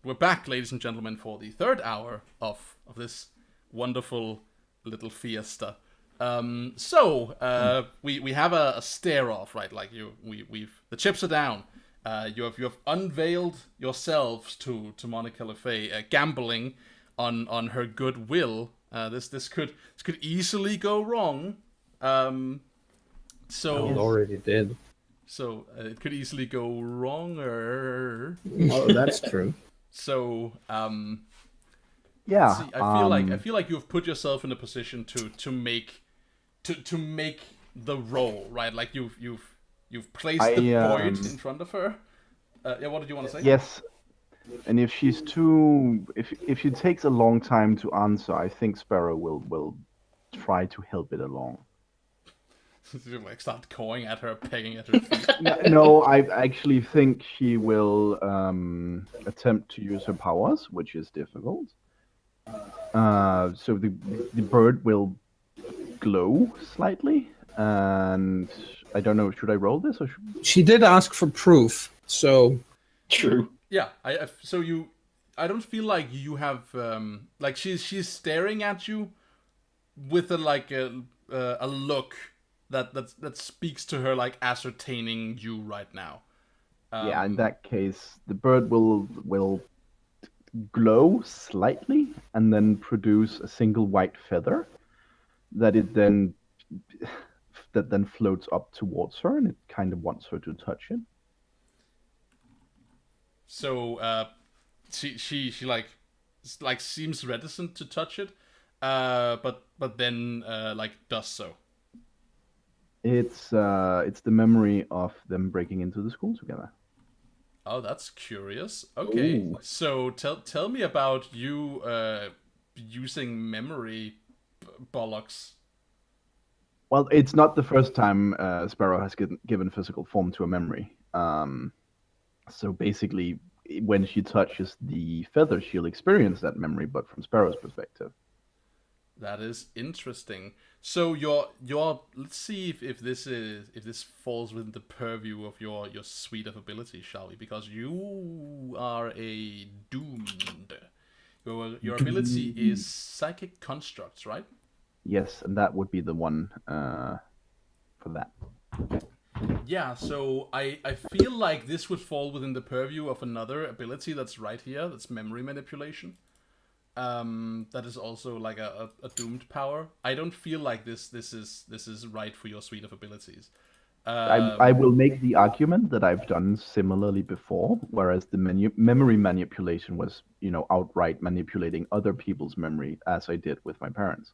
we're back, ladies and gentlemen, for the third hour of this wonderful little fiesta. We have a stare off, right? Like we've the chips are down. You have unveiled yourselves to Monica Le Fay, gambling on her goodwill. This could easily go wrong. It already did. So it could easily go wronger. Oh, that's true. So Yeah. see, I feel like you've put yourself in a position to make the role, right? Like you've placed the point in front of her. Yeah, what did you want to say? Yes. And if she's if she takes a long time to answer, I think Sparrow will try to help it along. You like start cawing at her, pegging at her feet. No, I actually think she will attempt to use her powers, which is difficult. So the bird will glow slightly, and I don't know. Should I roll this or? She did ask for proof, so True. Yeah, I don't feel like you have like she's staring at you with a look that speaks to her, like ascertaining you right now. Yeah, in that case, the bird will glow slightly and then produce a single white feather that then floats up towards her, and it kind of wants her to touch it. So she like seems reticent to touch it, but then like does so. It's the memory of them breaking into the school together. Oh, that's curious. Okay, Ooh. so tell me about you using memory bollocks. Well, it's not the first time Sparrow has given physical form to a memory. So basically, when she touches the feather, she'll experience that memory, but from Sparrow's perspective. That is interesting. So your let's see if this falls within the purview of your suite of abilities, shall we? Because you are a doomed. Your ability is psychic constructs, right? Yes, and that would be the one for that. Yeah, so I feel like this would fall within the purview of another ability that's right here. That's memory manipulation. That is also like a doomed power. I don't feel like this is right for your suite of abilities. I will make the argument that I've done similarly before, whereas the memory manipulation was, outright manipulating other people's memory, as I did with my parents.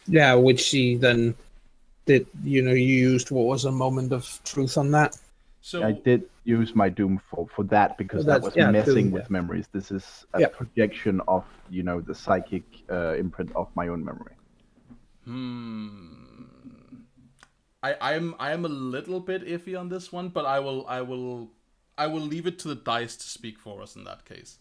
yeah, which she then did. You used what was a moment of truth on that. So I did use my Doom for that because that was messing Doom, with memories. This is a projection of, the psychic imprint of my own memory. I am a little bit iffy on this one, but I will leave it to the dice to speak for us in that case.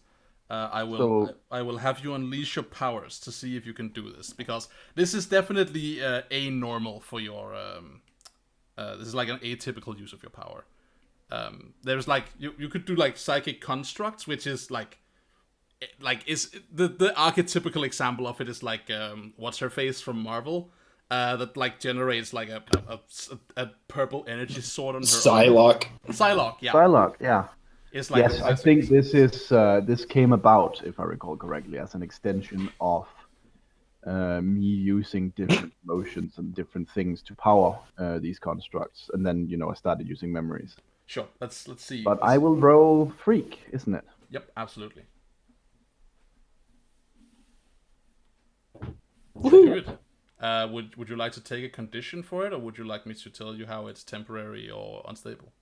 I will have you unleash your powers to see if you can do this, because this is definitely anormal for your this is like an atypical use of your power. There's like you could do like psychic constructs, which is like is the archetypical example of it is like what's her face from Marvel, that like generates like a purple energy sword on her Psylocke. Yeah. Psylocke, yeah. It's like yes, I think this came about, if I recall correctly, as an extension of me using different emotions and different things to power these constructs, and then I started using memories. Sure, let's see. But I will roll freak, isn't it? Yep, absolutely. Good. Would you like to take a condition for it, or would you like me to tell you how it's temporary or unstable?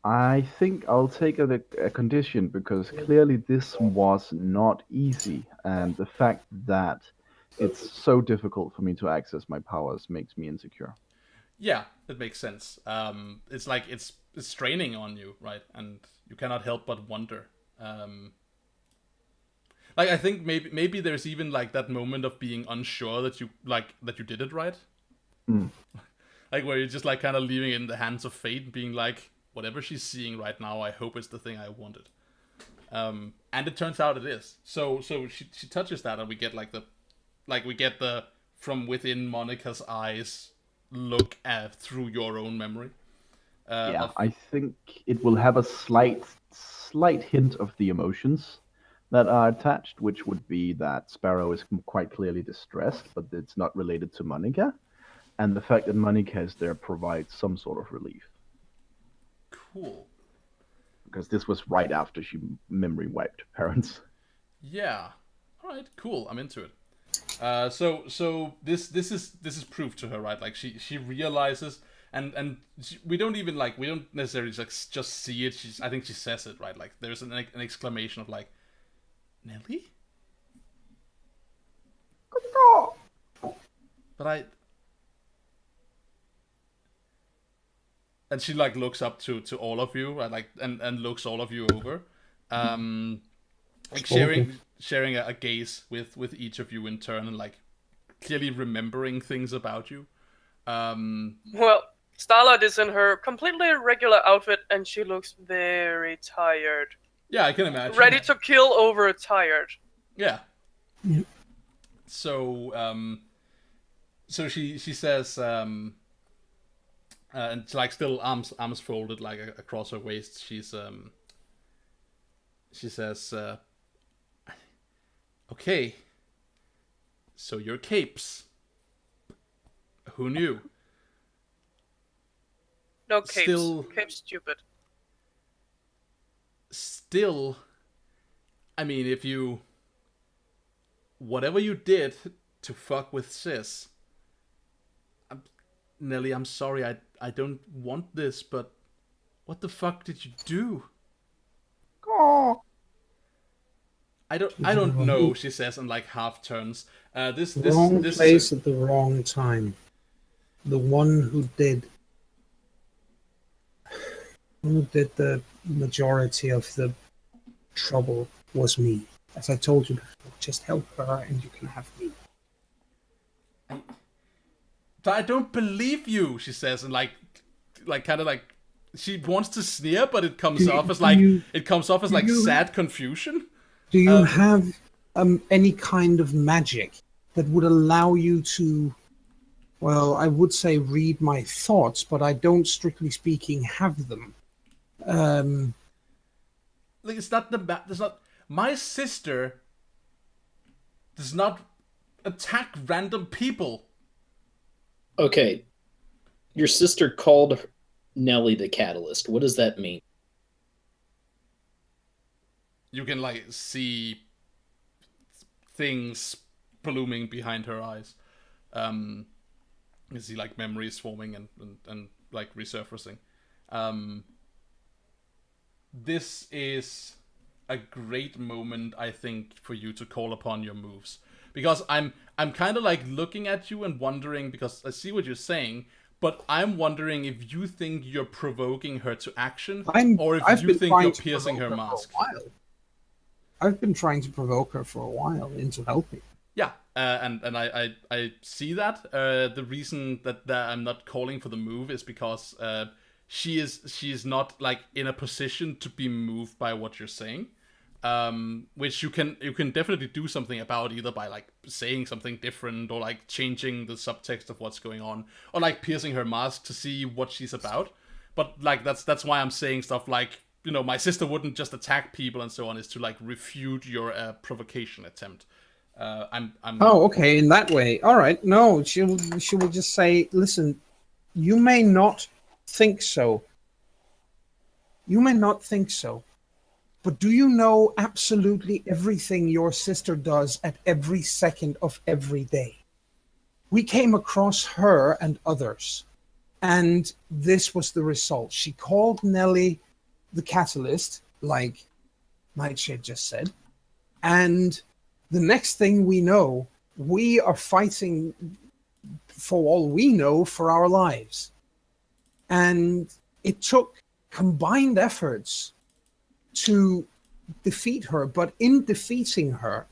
I think I'll take a condition, because clearly this was not easy, and the fact that it's so difficult for me to access my powers makes me insecure. Yeah, it makes sense. It's like it's straining on you, right? And you cannot help but wonder. Like I think maybe there's even like that moment of being unsure that you did it right. Like where you're just like kind of leaving it in the hands of fate, being like, whatever she's seeing right now, I hope it's the thing I wanted. And it turns out it is. So she touches that, and we get the from within Monica's eyes look at through your own memory. I think it will have a slight hint of the emotions that are attached, which would be that Sparrow is quite clearly distressed, but it's not related to Monica, and the fact that Monica is there provides some sort of relief. Cool. Because this was right after she memory wiped her parents. Yeah. All right. Cool. I'm into it. So this is proof to her, right? Like she realizes, and we don't necessarily just see it. I think she says it, right? Like there's an exclamation of like, Nelly. But and she like looks up to all of you, right? Like and looks all of you over, like sharing a gaze with each of you in turn, and like clearly remembering things about you. Well, Starlight is in her completely regular outfit, and she looks very tired. Yeah, I can imagine. Ready to kill over tired. Yeah. So so she says, and like still arms folded like across her waist. She says, okay, so you're capes. Who knew? No capes. Still, capes stupid. Still, I mean, whatever you did to fuck with Sis, Nelly, I'm sorry, I don't want this, but what the fuck did you do? Oh. I don't know, she says, and like half turns. This place at the wrong time. The one who did the majority of the trouble was me. As I told you before, just help her and you can have me. But I don't believe you, she says, and like kind of like she wants to sneer, but it comes off as sad confusion. Do you have any kind of magic that would allow you to, well, I would say read my thoughts, but I don't, strictly speaking, have them. Like it's not my sister does not attack random people. Okay, your sister called Nelly the Catalyst. What does that mean? You can like see things blooming behind her eyes. You see like memories forming and like resurfacing. This is a great moment, I think, for you to call upon your moves, because I'm kind of like looking at you and wondering, because I see what you're saying, but I'm wondering if you think you're provoking her to action, or if you think you're piercing her mask. I've been trying to provoke her for a while into helping. Yeah, and I see that. The reason that I'm not calling for the move is because she is not like in a position to be moved by what you're saying, which you can definitely do something about, either by like saying something different, or like changing the subtext of what's going on, or like piercing her mask to see what she's about. But like that's why I'm saying stuff like, you know, my sister wouldn't just attack people and so on, is to like refute your provocation attempt. I'm Oh, okay, in that way. All right. No, she will just say, listen, you may not think so. You may not think so. But do you know absolutely everything your sister does at every second of every day? We came across her and others, and this was the result. She called Nelly the Catalyst, like Nightshade just said, and the next thing we know, we are fighting, for all we know, for our lives. And it took combined efforts to defeat her, but in defeating her,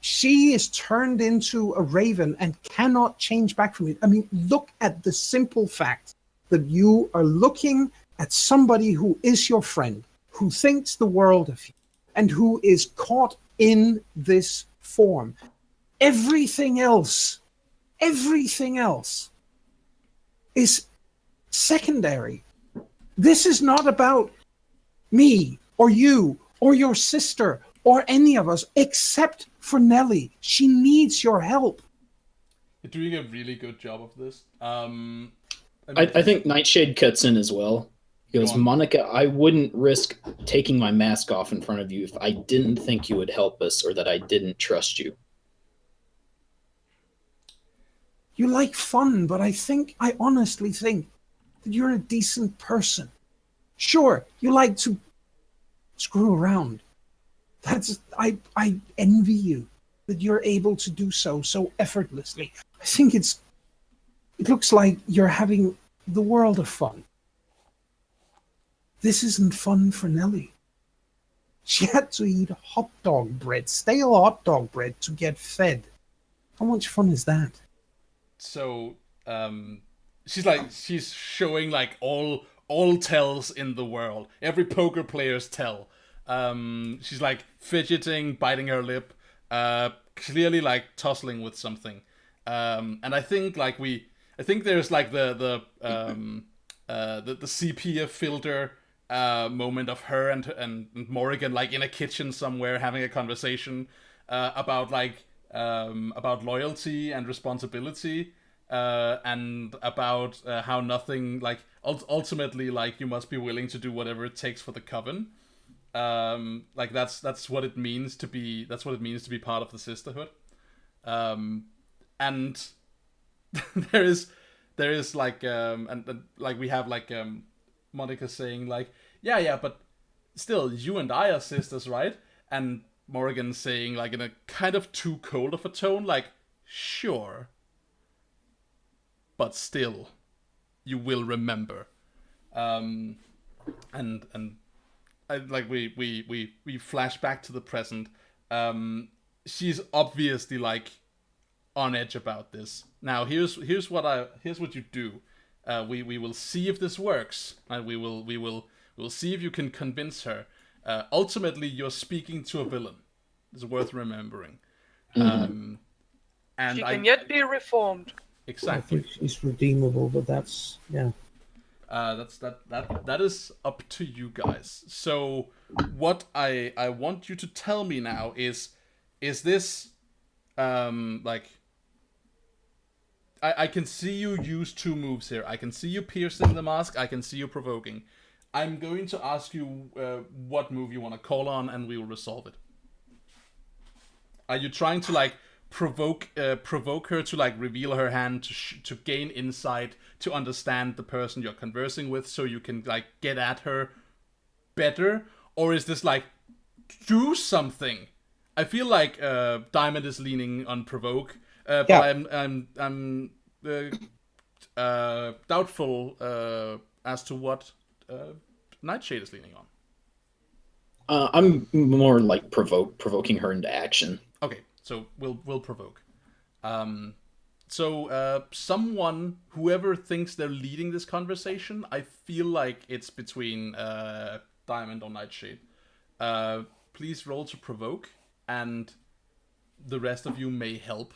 she is turned into a raven and cannot change back from it. I mean, look at the simple fact that you are looking at somebody who is your friend, who thinks the world of you and who is caught in this form. Everything else is secondary. This is not about me or you or your sister or any of us except for Nelly. She needs your help. You're doing a really good job of this. I think Nightshade cuts in as well. He goes, Monica, I wouldn't risk taking my mask off in front of you if I didn't think you would help us or that I didn't trust you. You like fun, but I honestly think that you're a decent person. Sure, you like to screw around. I envy you that you're able to do so effortlessly. I think it looks like you're having the world of fun. This isn't fun for Nelly. She had to eat hot dog bread, stale hot dog bread to get fed. How much fun is that? So, she's showing like all tells in the world. Every poker player's tell. She's like fidgeting, biting her lip, clearly like tussling with something. And I think there's like the sepia filter moment of her and Morrigan like in a kitchen somewhere having a conversation about loyalty and responsibility, and about how nothing like ultimately like you must be willing to do whatever it takes for the coven. Like that's what it means to be part of the sisterhood. And there is like and like we have like Monica saying like yeah but still you and I are sisters, right? And Morrigan saying like in a kind of too cold of a tone like sure but still you will remember. And I, like we flash back to the present. She's obviously like on edge about this. Now here's what you do. We will see if this works, and we'll see if you can convince her. Ultimately, you're speaking to a villain. It's worth remembering. And she can yet be reformed. Exactly. I think she's redeemable, but that's that is up to you guys. So what I want you to tell me now is this like I can see you use two moves here. I can see you piercing the mask. I can see you provoking. I'm going to ask you what move you want to call on, and we will resolve it. Are you trying to like provoke her to like reveal her hand to gain insight, to understand the person you're conversing with, so you can like get at her better? Or is this like do something? I feel like Diamond is leaning on provoke, but I'm doubtful as to what Nightshade is leaning on. I'm more like provoking her into action. Okay, so we'll provoke. So someone, whoever thinks they're leading this conversation, I feel like it's between Diamond or Nightshade. Please roll to provoke, and the rest of you may help.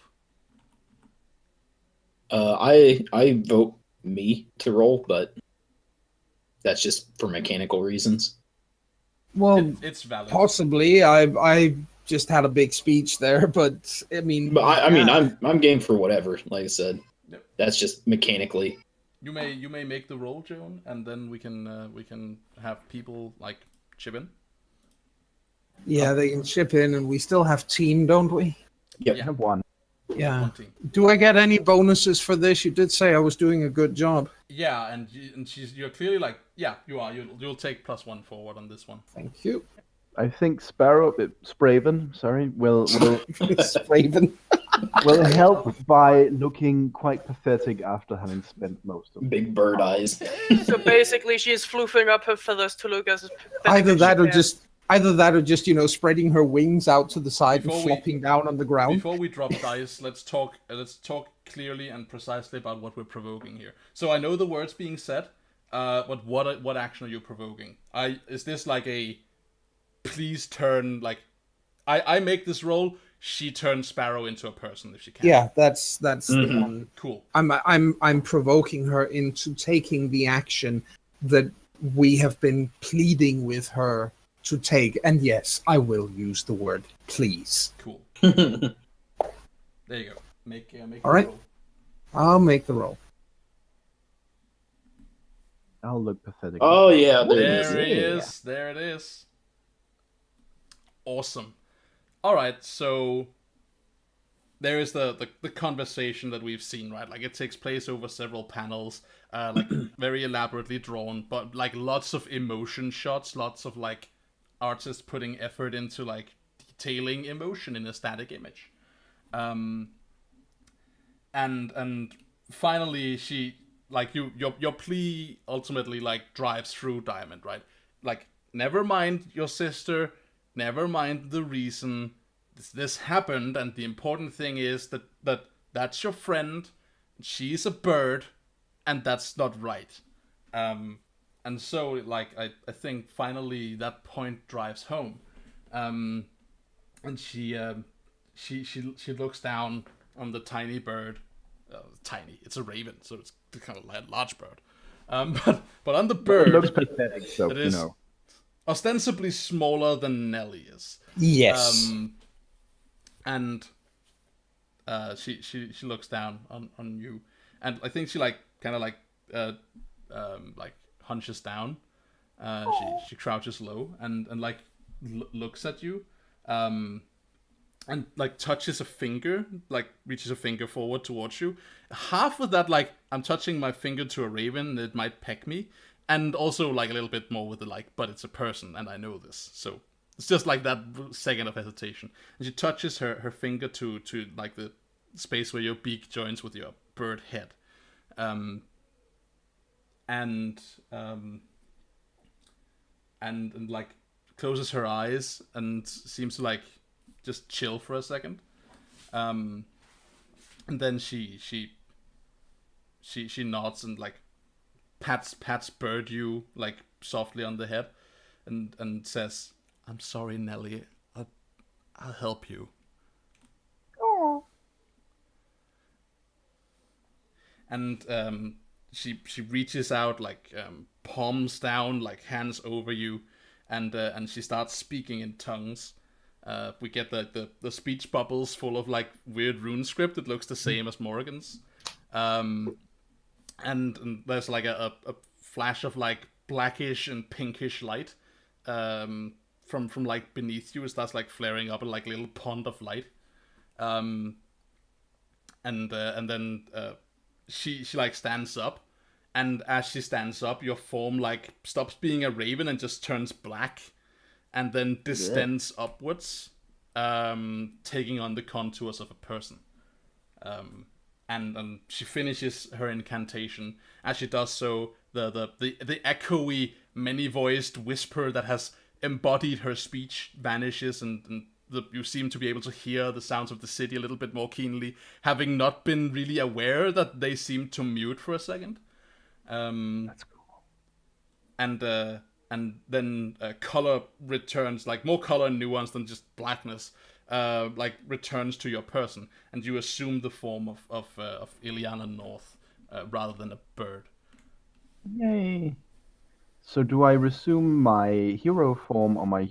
I vote me to roll, but that's just for mechanical reasons. Well, it's valid. Possibly. I just had a big speech there, but I mean. But I mean, I'm game for whatever. Like I said, yep. That's just mechanically. You may make the roll, Joan, and then we can have people like chip in. Yeah, they can chip in, and we still have team, don't we? Yep. I have one. Yeah. Do I get any bonuses for this? You did say I was doing a good job. Yeah, and you're clearly like, yeah, you are. You'll take +1 forward on this one. Thank you. I think Spraven, sorry, will Spraven. will help by looking quite pathetic after having spent most of big bird eyes. So basically, she's floofing up her feathers to look as Either that or just spreading her wings out to the side and flopping down on the ground. Before we drop dice, let's talk clearly and precisely about what we're provoking here. So I know the words being said. But what action are you provoking? Is this like a please turn, like I make this roll, she turns Sparrow into a person if she can. Yeah, that's the one. Cool. I'm provoking her into taking the action that we have been pleading with her to take. And yes, I will use the word please. Cool. There you go. Make All right. roll. I'll make the roll. I'll look pathetic. Oh yeah, There it is. There it is. Awesome. All right, so there is the conversation that we've seen, right? Like it takes place over several panels, like very elaborately drawn, but like lots of emotion shots, lots of like artists putting effort into like detailing emotion in a static image. And finally she like your plea ultimately like drives through Diamond, right? Like never mind your sister, never mind the reason this happened, and the important thing is that's your friend, she's a bird, and that's not right. And so like I think finally that point drives home. And she looks down on the tiny bird. Tiny, it's a raven, so it's kind of like a large bird. But on the bird, It looks pathetic, so it is ostensibly smaller than Nelly is. Yes. And she looks down on you, and I think she like kind of like hunches down. She crouches low and like looks at you, and like touches a finger, like reaches a finger forward towards you. Half of that, like I'm touching my finger to a raven, it might peck me, and also like a little bit more with the like, but it's a person, and I know this, so. It's just like that second of hesitation. And she touches her finger to like the space where your beak joins with your bird head. And like closes her eyes and seems to like just chill for a second. And then she nods and like pats Bird you like softly on the head and says, "I'm sorry, Nelly. I'll help you." Oh. And she reaches out like palms down, like hands over you, and she starts speaking in tongues. We get the speech bubbles full of like weird rune script. It looks the same as Morrigan's. And there's like a flash of like blackish and pinkish light. From like beneath you, it starts like flaring up in like a little pond of light, and then she like stands up, and as she stands up, your form like stops being a raven and just turns black, and then distends upwards, taking on the contours of a person. And she finishes her incantation. As she does so, the echoey, many-voiced whisper that has embodied her speech vanishes, and you seem to be able to hear the sounds of the city a little bit more keenly, having not been really aware that they seemed to mute for a second. That's cool. And then color returns, like more color and nuance than just blackness, like returns to your person, and you assume the form of Ileana North rather than a bird. Yay. So do I resume my hero form or my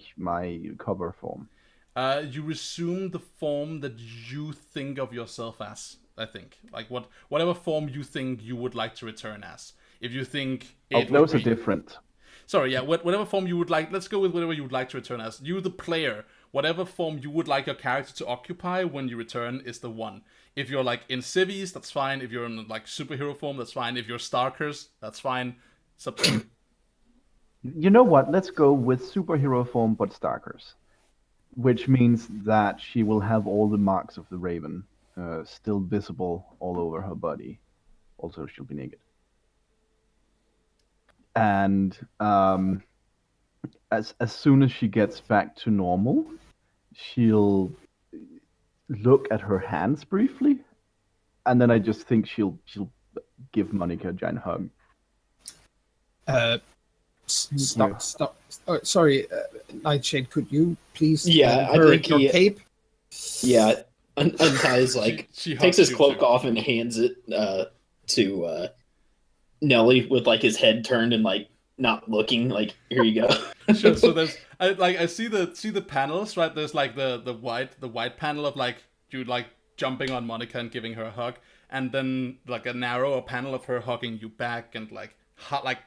cover form? You resume the form that you think of yourself as, I think. Like whatever form you think you would like to return as. If you think those are different. Sorry, yeah, whatever form you would like, let's go with whatever you would like to return as. You, the player, whatever form you would like your character to occupy when you return is the one. If you're like in civvies, that's fine. If you're in like superhero form, that's fine. If you're Starkers, that's fine. It's up to you. You know what? Let's go with superhero form, but Starkers. Which means that she will have all the marks of the raven still visible all over her body. Also, she'll be naked. And as soon as she gets back to normal, she'll look at her hands briefly, and then I just think she'll give Monica a giant hug. Stop. Oh, sorry, Nightshade, could you please Yeah, lend her I think your cape? Yeah, unties like she takes hugs his you cloak too. off and hands it to Nelly with like his head turned and like not looking. Like, here you go. Sure. So there's I see the panels, right? There's like the white panel of like you like jumping on Monica and giving her a hug, and then like a narrower panel of her hugging you back, and like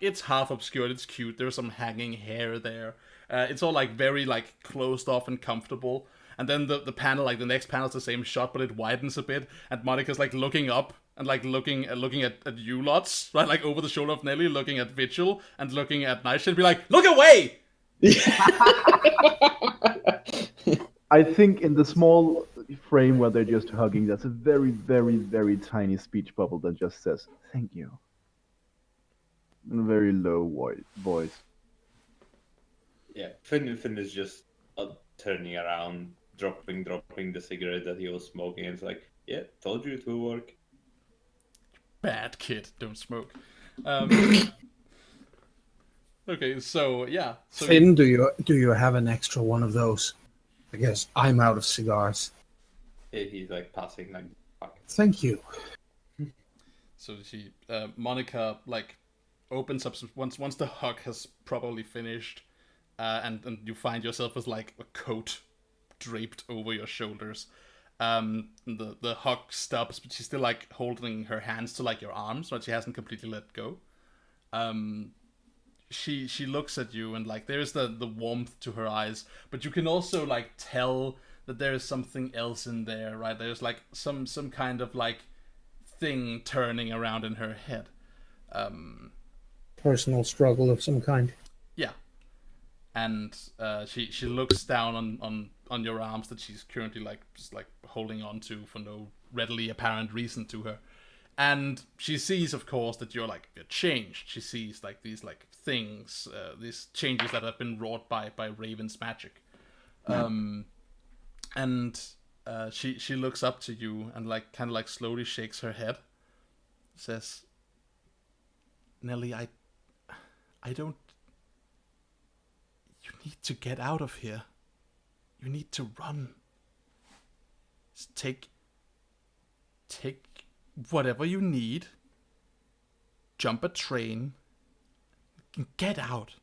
it's half obscured. It's cute. There's some hanging hair there. It's all like very like closed off and comfortable. And then the panel, like the next panel, is the same shot, but it widens a bit, and Monica's like looking up and like looking at you lots, right, like over the shoulder of Nelly, looking at Vigil and looking at Nightshade, and be like, "Look away!" I think in the small frame where they're just hugging, that's a very, very, very tiny speech bubble that just says "thank you" in a very low voice. Yeah, Finn is just turning around, dropping the cigarette that he was smoking, and it's like, yeah, told you it will work. Bad kid, don't smoke. Okay, so yeah. So Finn, do you have an extra one of those? I guess I'm out of cigars. He's like passing like. Thank you. So Monica like opens up once the hug has probably finished, and you find yourself as like a coat draped over your shoulders. The hug stops, but she's still like holding her hands to like your arms, but she hasn't completely let go. She looks at you, and like there's the warmth to her eyes, but you can also like tell that there is something else in there, right? There's like some kind of like thing turning around in her head. Personal struggle of some kind. Yeah. And she looks down on your arms that she's currently like just like holding on to for no readily apparent reason to her. And she sees, of course, that you're changed. She sees like these like things, these changes that have been wrought by Raven's magic. And she looks up to you and like kind of like slowly shakes her head. Says, "Nelly, I don't. You need to get out of here. You need to run. Just take whatever you need. Jump a train. And get out."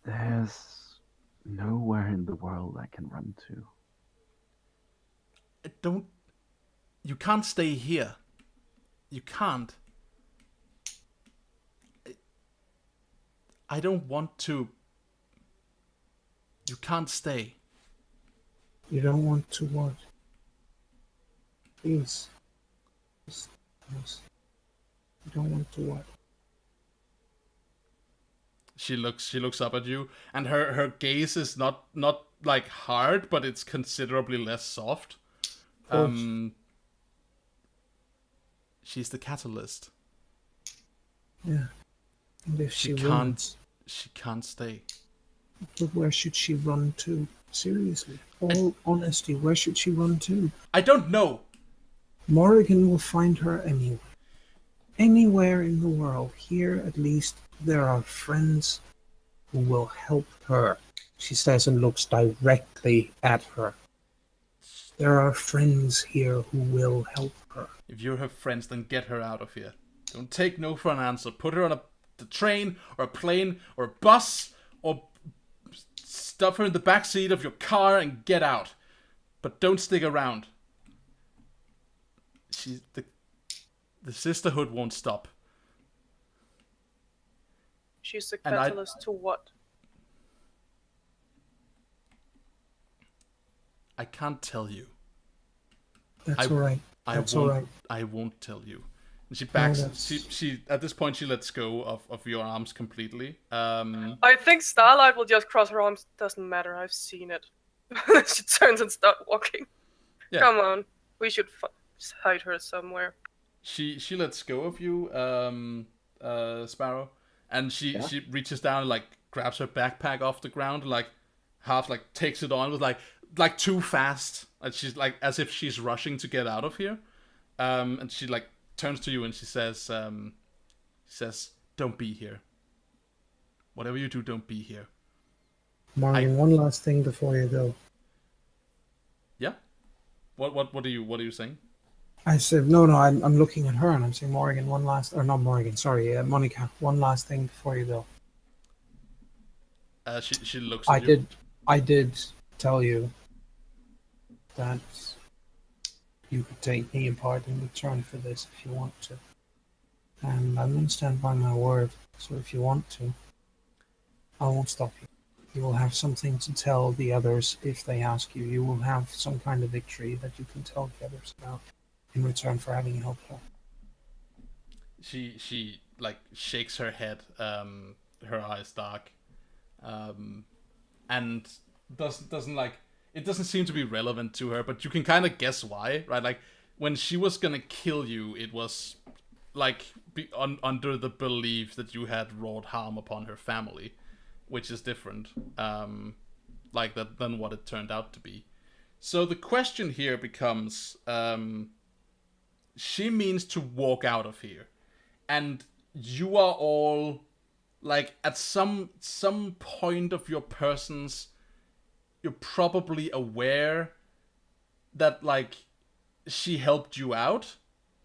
There's nowhere in the world I can run to. You can't stay here. You can't. I don't want to. You can't stay. You don't want to what? Please. Please. You don't want to what? She looks up at you, and her gaze is not like hard, but it's considerably less soft. She's the catalyst. Yeah. And if she can't runs, she can't stay. but where should she run to? Seriously, all honesty, where should she run to? I don't know. Morrigan will find her anywhere. Anywhere in the world. Here, at least, there are friends who will help her. She says and looks directly at her. There are friends here who will help her. If you have friends, then get her out of here. Don't take no for an answer. Put her on a train or a plane or a bus, or stuff her in the back seat of your car and get out. But don't stick around. The sisterhood won't stop. She's the catalyst to what? I can't tell you. That's all right. That's all right. I won't tell you. And she backs. No, she at this point she lets go of your arms completely. I think Starlight will just cross her arms. Doesn't matter. I've seen it. She turns and starts walking. Yeah. Come on, we should hide her somewhere. She lets go of you, Sparrow, and she reaches down and like grabs her backpack off the ground, and like half like takes it on with like too fast, and she's like as if she's rushing to get out of here. And she like turns to you and she says, says, "Don't be here. Whatever you do, don't be here." Morgan, one last thing before you go. Yeah. What are you saying? I said no. I'm looking at her and I'm saying, Morgan, one last, or not Morgan. Sorry, Monica. One last thing before you go. She looks at you. I did tell you that you could take me apart in return for this if you want to. And I'm going to stand by my word. So if you want to, I won't stop you. You will have something to tell the others if they ask you. You will have some kind of victory that you can tell the others about in return for having helped her. She like shakes her head, her eyes dark, and doesn't like, it doesn't seem to be relevant to her, but you can kind of guess why, right? Like when she was gonna kill you, it was like under the belief that you had wrought harm upon her family, which is different, like that than what it turned out to be. So the question here becomes, she means to walk out of here, and you are all like at some point of your persons, you're probably aware that like she helped you out,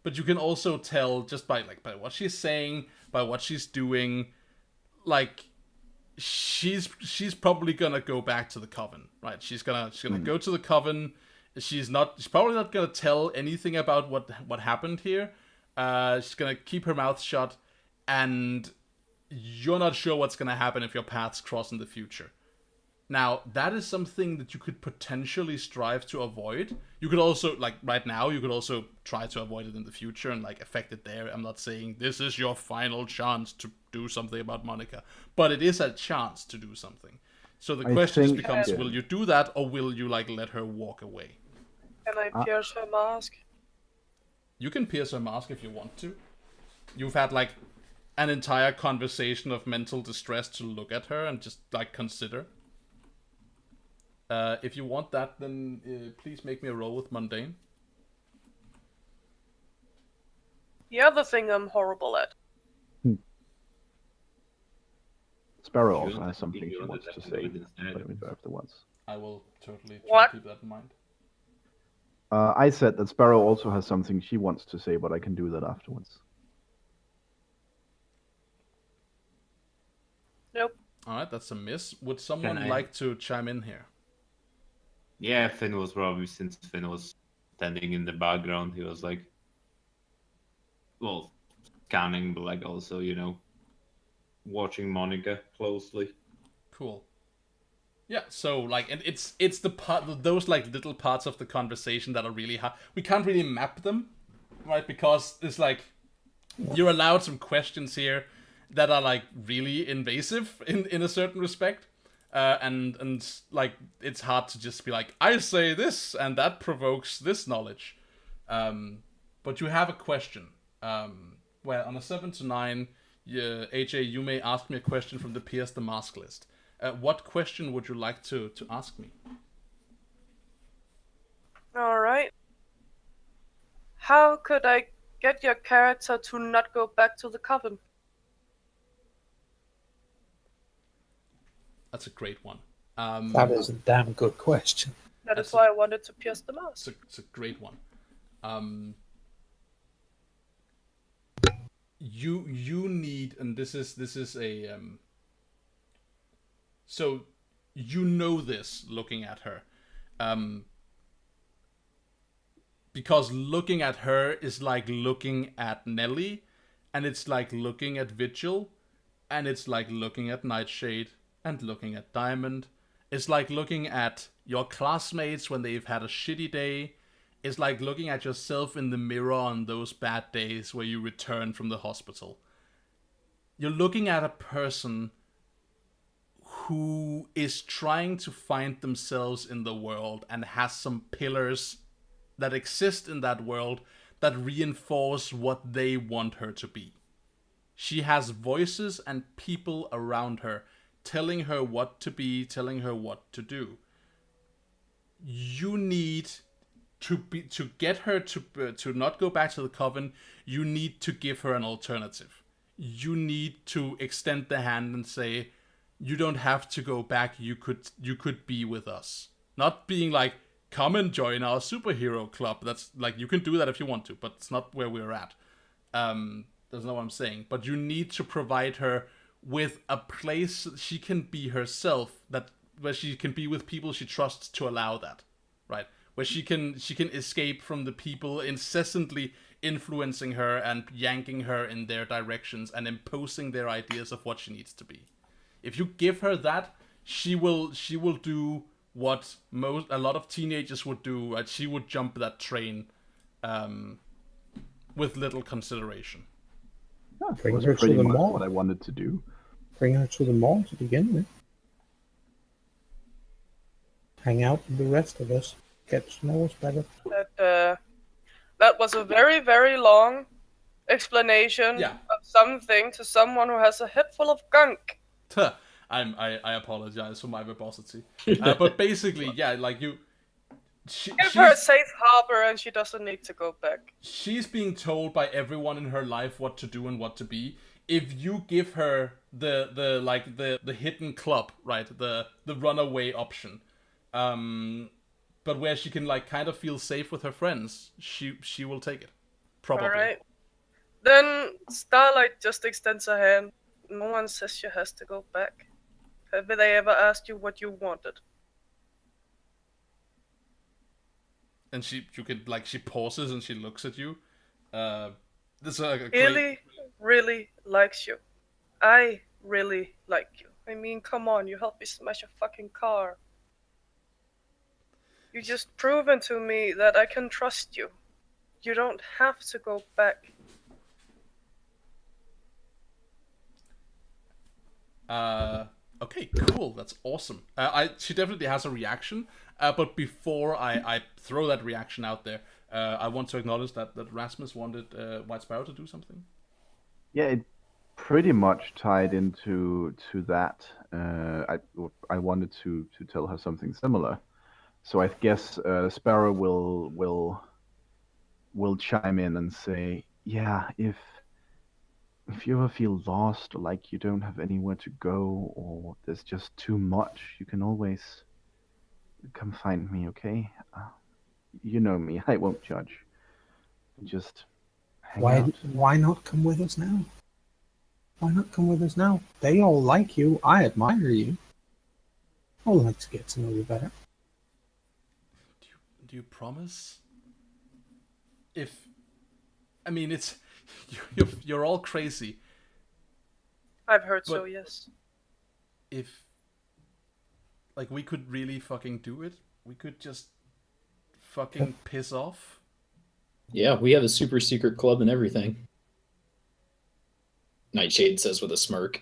but you can also tell just by what she's saying, by what she's doing, like she's probably gonna go back to the coven, right? She's gonna go to the coven. She's probably not gonna tell anything about what happened here. She's gonna keep her mouth shut, and you're not sure what's gonna happen if your paths cross in the future. Now, that is something that you could potentially strive to avoid. You could also, like right now, you could also try to avoid it in the future and like affect it there. I'm not saying this is your final chance to do something about Monica, but it is a chance to do something. So the question just becomes, will you do that, or will you like let her walk away? Can I pierce her mask? You can pierce her mask if you want to. You've had like an entire conversation of mental distress to look at her and just like consider. If you want that, then please make me a roll with mundane. The other thing I'm horrible at. Sparrow also has something she wants to say. Let me go afterwards. I will totally try to keep that in mind. I said that Sparrow also has something she wants to say, but I can do that afterwards. Nope. Alright, that's a miss. Would someone like to chime in here? Yeah, Finn was probably, since Finn was standing in the background, he was like, well, scanning, but like also, you know, watching Monica closely. Cool. Yeah, so like, and it's the part, those like little parts of the conversation that are really hard. We can't really map them, right? Because it's like, you're allowed some questions here that are like really invasive in a certain respect. And like it's hard to just be like, I say this and that provokes this knowledge, but you have a question. Well, on a 7 to 9, AJ, you may ask me a question from the Pierce the Mask list. What question would you like to ask me? All right. How could I get your character to not go back to the coven? That's a great one. That is a damn good question. That is why I wanted to pierce the mask. It's a great one. You need, and this is a so you know this looking at her, because looking at her is like looking at Nelly, and it's like looking at Vigil, and it's like looking at Nightshade, and looking at Diamond. It's like looking at your classmates when they've had a shitty day. It's like looking at yourself in the mirror on those bad days where you return from the hospital. You're looking at a person who is trying to find themselves in the world and has some pillars that exist in that world that reinforce what they want her to be. She has voices and people around her telling her what to be, telling her what to do. You need to get her to not go back to the coven. You need to give her an alternative. you need to extend the hand and say, you don't have to go back. You could be with us. Not being like, come and join our superhero club. That's like, you can do that if you want to, but it's not where we're at. That's not what I'm saying. But you need to provide her with a place she can be herself, where she can be with people she trusts to allow that, right? Where she can escape from the people incessantly influencing her and yanking her in their directions and imposing their ideas of what she needs to be. If you give her that, she will do what a lot of teenagers would do. Right? She would jump that train with little consideration. Yeah, Bring was her to pretty the much mall. what I wanted to do. Bring her to the mall to begin with. Hang out with the rest of us. Get to know us better. That was a very, very long explanation of something to someone who has a head full of gunk. I apologize for my verbosity. But basically, yeah, like Give her a safe harbor and she doesn't need to go back. She's being told by everyone in her life what to do and what to be. If you give her the hidden club, right, the runaway option, but where she can like kind of feel safe with her friends, she will take it. Probably. Alright. Then Starlight just extends her hand. No one says she has to go back. Have they ever asked you what you wanted? And she pauses and she looks at you. This is a great... Really likes you. I really like you. I mean, come on, you helped me smash a fucking car. You just proven to me that I can trust you. You don't have to go back. Okay, cool. That's awesome. She definitely has a reaction. But before I throw that reaction out there, I want to acknowledge that Rasmus wanted White Sparrow to do something. Yeah, it pretty much tied into that. I wanted to tell her something similar. So I guess Sparrow will chime in and say, yeah, if you ever feel lost or like you don't have anywhere to go or there's just too much, you can always come find me, okay? You know me, I won't judge. Just hang out. Why not come with us now? Why not come with us now? They all like you. I admire you. I'd like to get to know you better. Do you promise? It's you're all crazy. I've heard so, yes. If we could really fucking do it, we could just fucking piss off. Yeah, we have a super secret club and everything. Nightshade says with a smirk.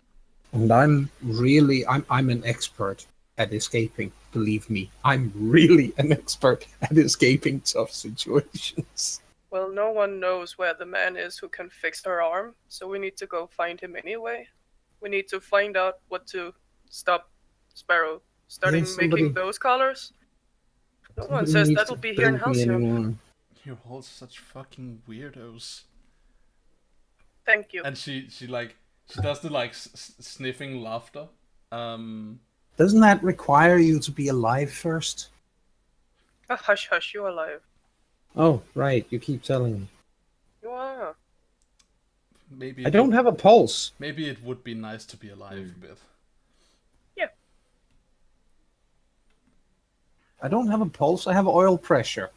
And I'm an expert at escaping. Believe me, I'm really an expert at escaping tough situations. Well, no one knows where the man is who can fix her arm, so we need to go find him anyway. We need to find out what to stop Sparrow starting making those collars. No one says that'll be here in Halcyon. You're all such fucking weirdos. Thank you. And she does the sniffing laughter. Doesn't that require you to be alive first? Hush, hush, you're alive. Oh, right, you keep telling me. You are. Maybe I don't have a pulse. Maybe it would be nice to be alive a bit. Yeah. I don't have a pulse, I have oil pressure.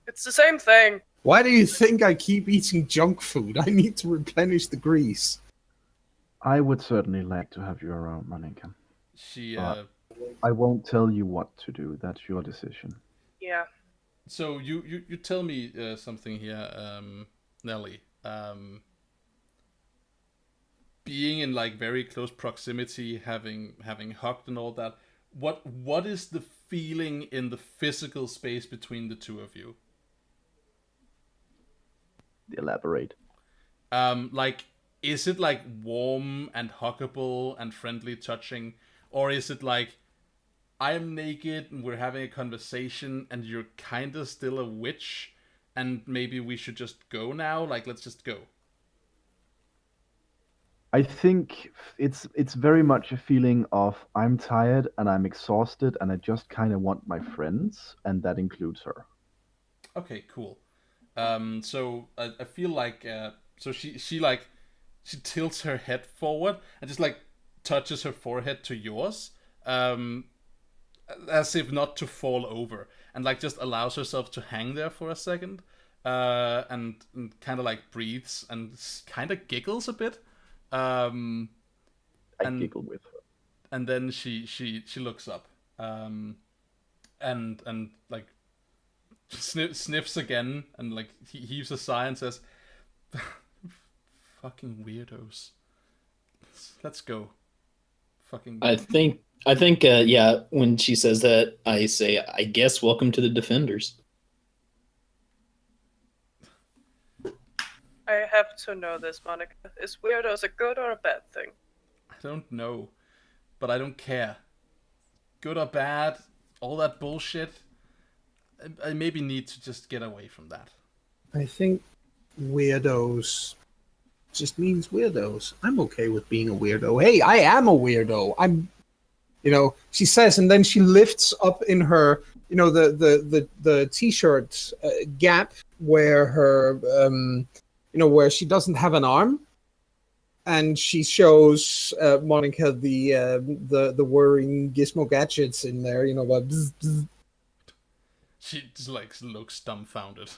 It's the same thing. Why do you think I keep eating junk food? I need to replenish the grease. I would certainly like to have you around, Monica. I won't tell you what to do. That's your decision. Yeah. So you tell me something here, Nelly. Being in very close proximity, having hugged and all that. What is the feeling in the physical space between the two of you? Elaborate. Is it warm and huggable and friendly touching, or is it I'm naked and we're having a conversation and you're kind of still a witch and maybe we should just go now? Let's just go. I think it's very much a feeling of I'm tired and I'm exhausted and I just kind of want my friends, and that includes her. Okay, cool. So I feel like so she tilts her head forward and just like touches her forehead to yours, as if not to fall over, and like just allows herself to hang there for a second, and kind of like breathes and kind of giggles a bit. I giggle with her. And then she looks up, and like sniffs again, and like heaves a sigh and says, "Fucking weirdos. Let's go." Fucking. I think yeah. When she says that, I say, I guess welcome to the Defenders. I have to know this, Monica. Is weirdos a good or a bad thing? I don't know, but I don't care. Good or bad, all that bullshit. I maybe need to just get away from that. I think weirdos just means weirdos. I'm okay with being a weirdo. Hey, I am a weirdo. I'm, she says, and then she lifts up in her, the t-shirt gap where her, where she doesn't have an arm, and she shows Monica the whirring gizmo gadgets in there. Like bzz, bzz. She just like looks dumbfounded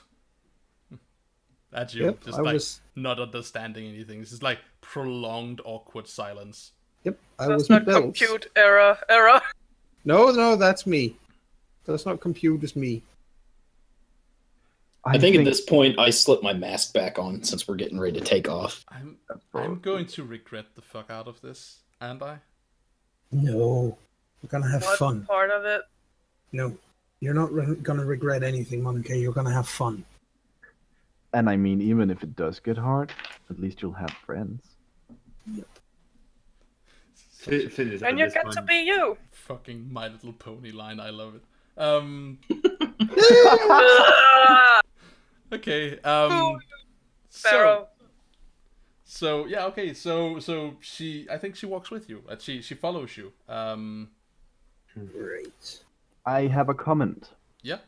at you, just not understanding anything. It's just like prolonged awkward silence. Yep, that's not compute error. No, that's me. That's not compute, it's me. I think at this point I slip my mask back on since we're getting ready to take off. I'm going to regret the fuck out of this, aren't I? No, we're gonna have fun. What part of it? No, you're not gonna regret anything, Monica. You're gonna have fun. And I mean, even if it does get hard, at least you'll have friends. Yep. And you get to be you. Fucking My Little Pony line. I love it. Okay. Sparrow. So yeah. Okay. So I think she walks with you. She follows you. Great. I have a comment. Yeah.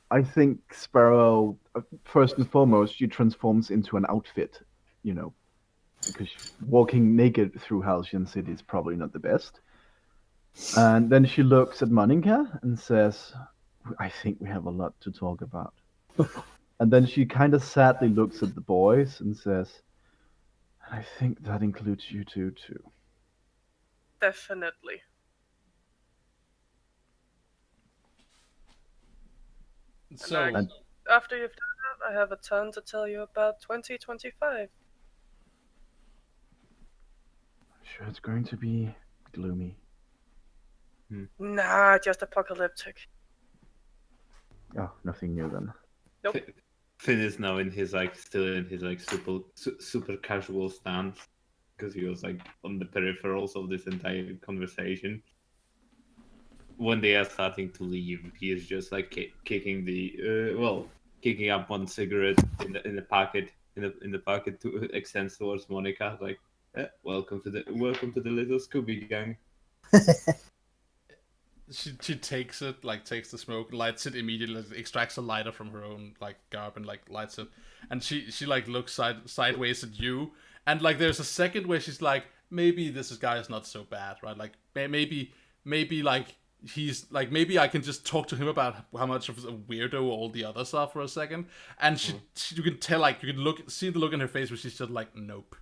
I think Sparrow, first and foremost, she transforms into an outfit, because walking naked through Halcyon City is probably not the best. And then she looks at Monica and says, I think we have a lot to talk about. And then she kind of sadly looks at the boys and says, I think that includes you two, too. Definitely. So, after you've done that, I have a ton to tell you about 2025. Sure, it's going to be gloomy. Nah, just apocalyptic. Oh, nothing new then. Nope. Finn is now still in his super casual stance, because he was on the peripherals of this entire conversation. When they are starting to leave, he is just kicking up one cigarette in the pocket to extend towards Monica, welcome to the little Scooby gang. She takes it, takes the smoke, lights it immediately, extracts a lighter from her own garb and lights it, and she looks sideways at you, and there's a second where she's like, maybe this guy is not so bad, right? Maybe he's maybe I can just talk to him about how much of a weirdo all the others are for a second, and she you can tell, you can see the look in her face where she's just nope,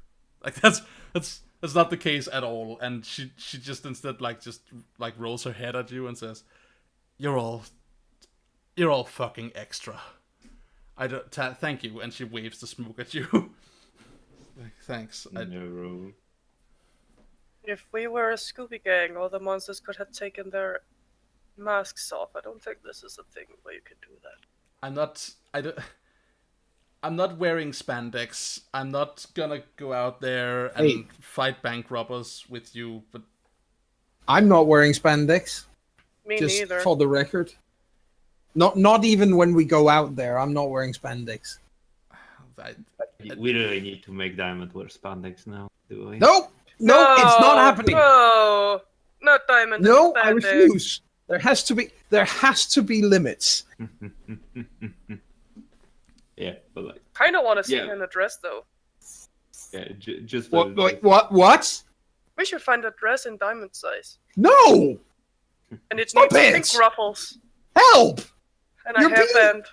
that's not the case at all, and she just instead rolls her head at you and says, you're all fucking extra. I don't thank you, and she waves the smoke at you. Thanks. No. If we were a Scooby gang, all the monsters could have taken their masks off. I don't think this is a thing where you can do that. I'm not wearing spandex. I'm not gonna go out there and fight bank robbers with you, but I'm not wearing spandex. Me just neither. For the record. Not even when we go out there, I'm not wearing spandex. We really need to make Diamond wear spandex now. do I? No, it's not happening. No, not Diamond. No, I expanding. refuse. There has to be limits. Yeah, but like, Kind of want to see Yeah. her in a dress though. yeah, just What? Wait, what? We should find a dress in Diamond size, No! and it Stop needs it! pink ruffles Help! and a You're being- hairband.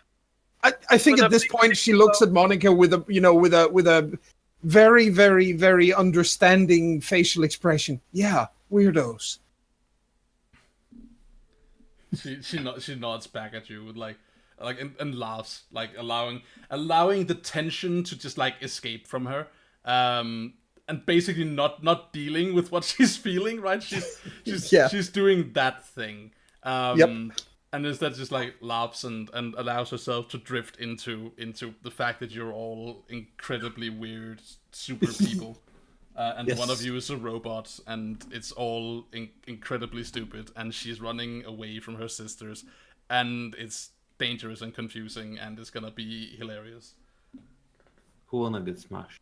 I think With at a this big point she looks at Monica with a very, very, very understanding facial expression. Yeah, weirdos. She nods back at you with like and laughs, like allowing the tension to just like escape from her, and basically not dealing with what she's feeling. Right? She's doing that thing. Yep. And instead just like laughs and allows herself to drift into the fact that you're all incredibly weird super people. And Yes. one of you is a robot, and it's all incredibly stupid, and she's running away from her sisters, and it's dangerous and confusing, and it's gonna be hilarious. who wanna get smashed?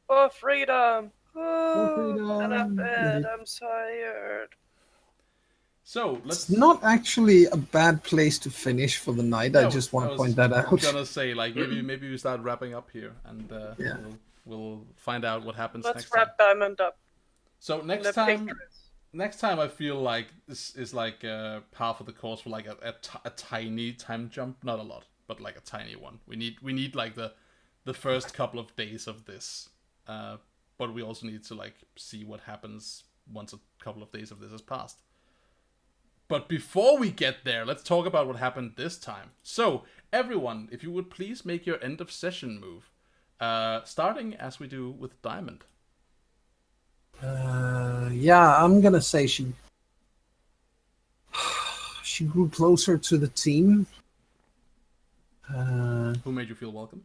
Oh, freedom! freedom. And I'm bed. I'm tired. So let's It's not actually a bad place to finish for the night. I just want to point that I out. was gonna say, like, maybe we start wrapping up here, and Yeah. we'll find out what happens Let's next wrap time. Diamond up. So in next the pink time, dress. I feel like this is like half of the course for like a tiny time jump, not a lot, but like a tiny one. We need like the first couple of days of this, but we also need to like see what happens once a couple of days of this has passed. But before we get there, let's talk about what happened this time. So everyone, if you would please make your end of session move, starting as we do with Diamond. Yeah, I'm gonna say she grew closer to the team. Who made you feel welcome?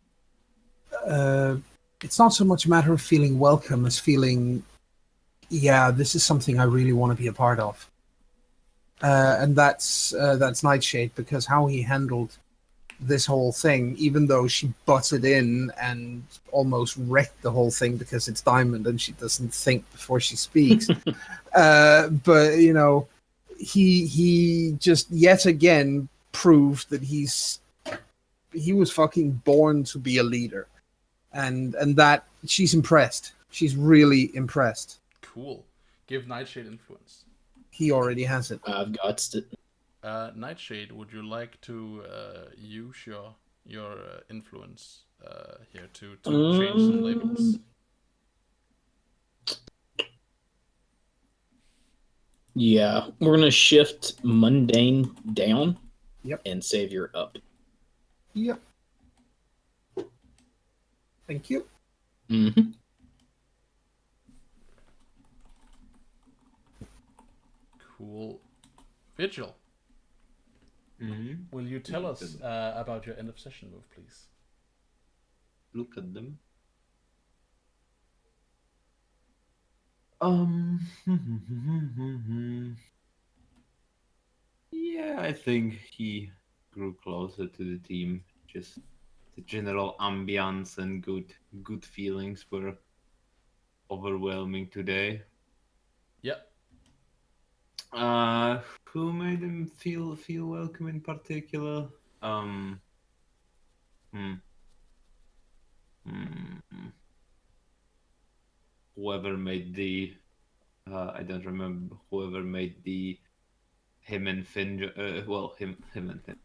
It's not so much a matter of feeling welcome as feeling, yeah, this is something I really want to be a part of. And that's Nightshade, because how he handled this whole thing, even though she butted in and almost wrecked the whole thing because it's Diamond and she doesn't think before she speaks. But you know, he just yet again proved that he was fucking born to be a leader, and that she's impressed. She's really impressed. Cool. Give Nightshade influence. He already has it. I've got it. Nightshade, would you like to use your influence here to change some labels? Yeah, we're gonna shift mundane down. Yep. And savior up. Yep. Thank you. Mm-hmm. Cool. Vigil, will you tell us about your end of session move, please? Look at them. Yeah, I think he grew closer to the team. Just the general ambience and good feelings were overwhelming today. Yep. Who made him feel welcome in particular? Whoever made the I don't remember whoever made the him and Finn him and Finn.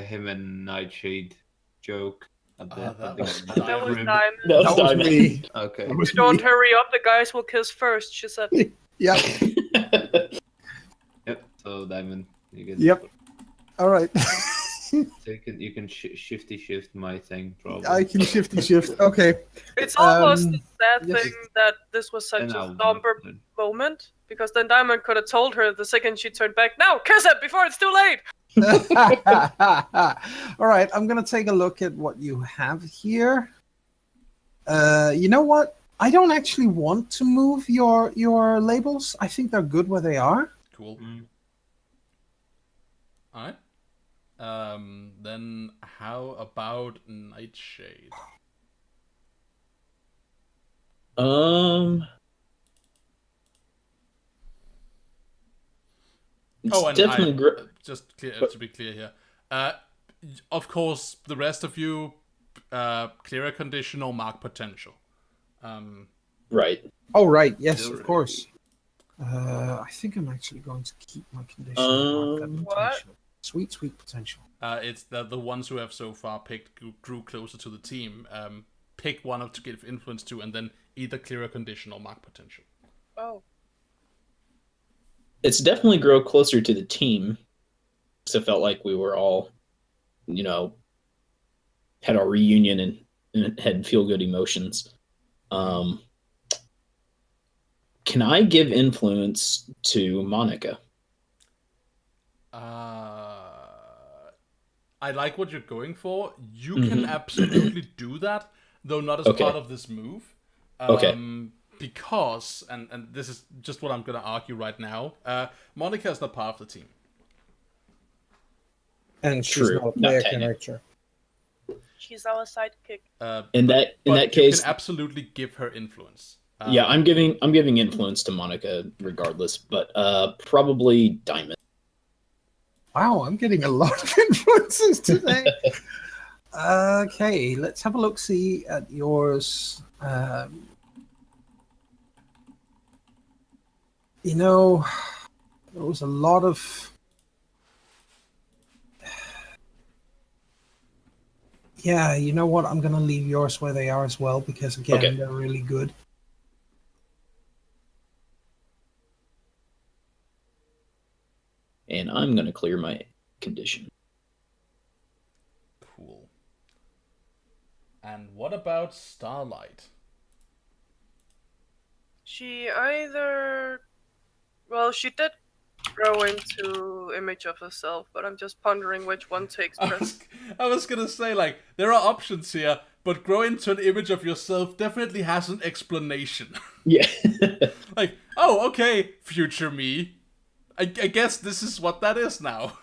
Him and Nightshade joke at the That the was That was room. Diamond. That was That was Diamond. me. Okay. That was If you don't me. hurry up, the guys will kiss first, she said. Yep. Yep. So Diamond, you can. Yep. All right. So you can shifty shift my thing probably. I can shifty shift. Okay. It's almost a sad yes. thing that this was such And a I'll- somber moment, because then Diamond could have told her the second she turned back, "Now, kiss it before it's too late!" All right. I'm going to take a look at what you have here. You know what? I don't actually want to move your labels. I think they're good where they are. Cool. Mm. Alright. Then how about Nightshade? It's Oh, and definitely just to be clear here. Of course, the rest of you, clear a condition or mark potential. right. Oh, right. Yes, of course. I think I'm actually going to keep my condition and mark that potential. Sweet, sweet potential. It's the ones who have so far picked grew closer to the team. Pick one to give influence to, and then either clear a condition or mark potential. Oh. It's definitely grow closer to the team. So it felt like we were all, had our reunion and had feel good emotions. Can I give influence to Monica? I like what you're going for. You can absolutely do that, though not as part of this move. Because, and this is just what I'm going to argue right now, Monica is not part of the team. And she's not a player character. She's our sidekick. In that case, you can absolutely give her influence. Yeah, I'm giving influence to Monica regardless, but probably Diamond. Wow, I'm getting a lot of influences today. Okay, let's have a look. See at yours. There was a lot of. Yeah, you know what? I'm going to leave yours where they are as well because, again, they're really good. And I'm going to clear my condition. Cool. And what about Starlight? She either... Well, she did grow into image of herself, but I'm just pondering which one takes precedence. I was gonna say, like, there are options here, but grow into an image of yourself definitely has an explanation. Yeah. Like, oh, okay, future me. I guess this is what that is now.